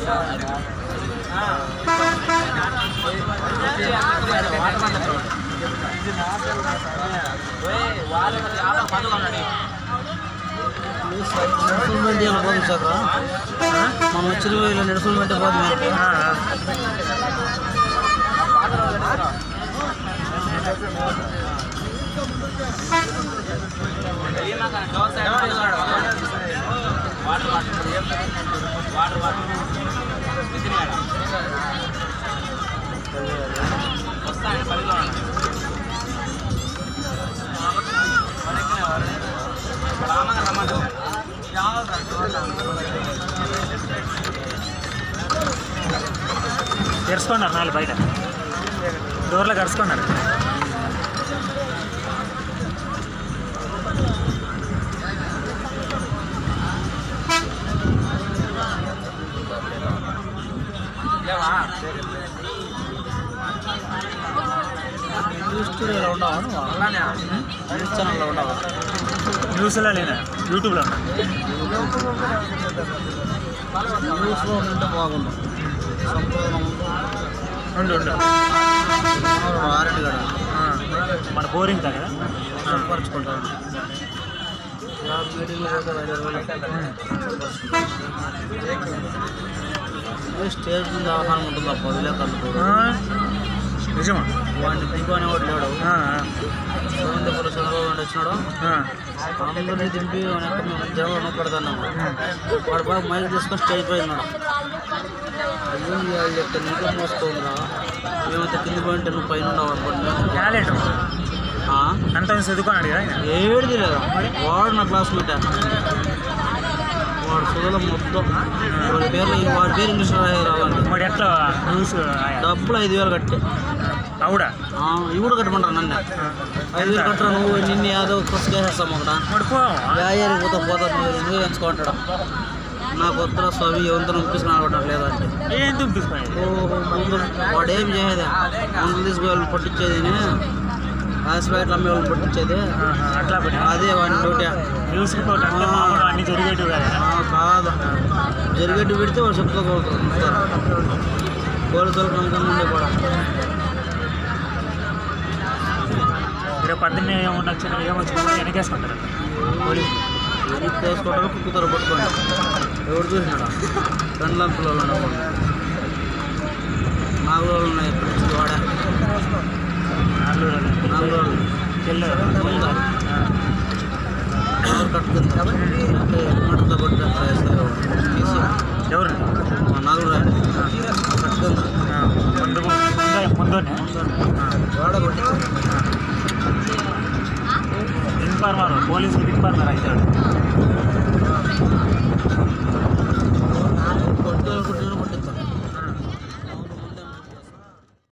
పోదు సార్ మనం వచ్చిన ఇలా నడుచుకుంటే పోదు తెరుచుకున్నారు నాలుగు బయట డోర్లో కరుచుకున్నారు. స్టూడియోలో ఉండవా న్యూస్ ఛానల్లో ఉండవా? న్యూస్లో లేనా యూట్యూబ్లో ఉన్నా. న్యూస్లో ఉంటే బాగుండు. ఉండు ఆరెండు కదా మన బోరింగ్ కదా సంపర్చుకుంటాను. మీటింగ్లో స్టేజ్ మీద ఆహ్వానం ఉంటుంది అప్ప విలేకరులకు. నిజమా? వాడిని దింపనే వాడు లేడు. గోవిందపురం చంద్రబాబు నాయుడు వచ్చినాడు, అందరినీ దింపి జగన్ నొక్కడదన్నాము. వాడు బాగా మైలు తీసుకొని స్టేజ్ పై ఉన్నాడు. అయ్యో యొక్క నీతో మోసుకోండిరా, మేమైతే కింద పోయింటే నువ్వు పైన ఉన్నావు అనుకోండి. టాలెంట్ అంత చదువుకున్నాడు కదా. ఏడిది లేదా వాడు నా క్లాస్మేట్. వాడు చదువులో మొత్తం వాడి పేరు ఇంగ్లీష్ రావాలండి. మరి ఎట్లా న్యూస్ డబ్బులు 5,000 కట్టే అవుడా? ఇవి కట్టమంటారు నన్ను. 5,000 కట్టరా నువ్వు నిన్ను ఏదో ఖర్చు చేసేస్తాము ఒకట వ్యాయారికి పోతా నువ్వు ఎంచుకుంటాడు. నాకు వస్తున్న స్వామి ఎవరితో పంపించుకుని ఆడటం లేదంటే ఏం పంపిస్తున్నాయి. వాడు ఏం చేయదా మందులు తీసుకుని వాళ్ళని పట్టించేది, హాస్పిటల్ అమ్మే వాళ్ళని పట్టించేది. అట్లా అదే వాడిని డ్యూటీ. న్యూస్ రిపోర్ట్ అన్ని జరిగేటివి కదా. కాదు జరిగేట్టు పెడితే వాడు చెప్పుకోకూడదు. పోలీసులకు నమ్మకం ఉండే కూడా రేపు పొద్దున్నే ఏమొచ్చిన వెనకేసుకుంటారు పోలీసు. వెనక్కి వేసుకోవడానికి కుక్కతో పట్టుకోండి. ఎవరు చూసినాడా? పెండ్లం పిల్లలు ఉన్నప్పుడు నాలుగు రోజులు ఉన్నాయి. ఎక్కడి నుంచి వాడ 4 రోజులు ముందు కట్టుకుంది మటతో కొట్టి అట్లా వేస్తారు. ఎవరు? నాలుగు కట్టుకుందా ముందునే వాడ కొట్టి ఇన్ఫార్మర్ పోలీసుకి ఇన్ఫార్మర్ అవుతాడు.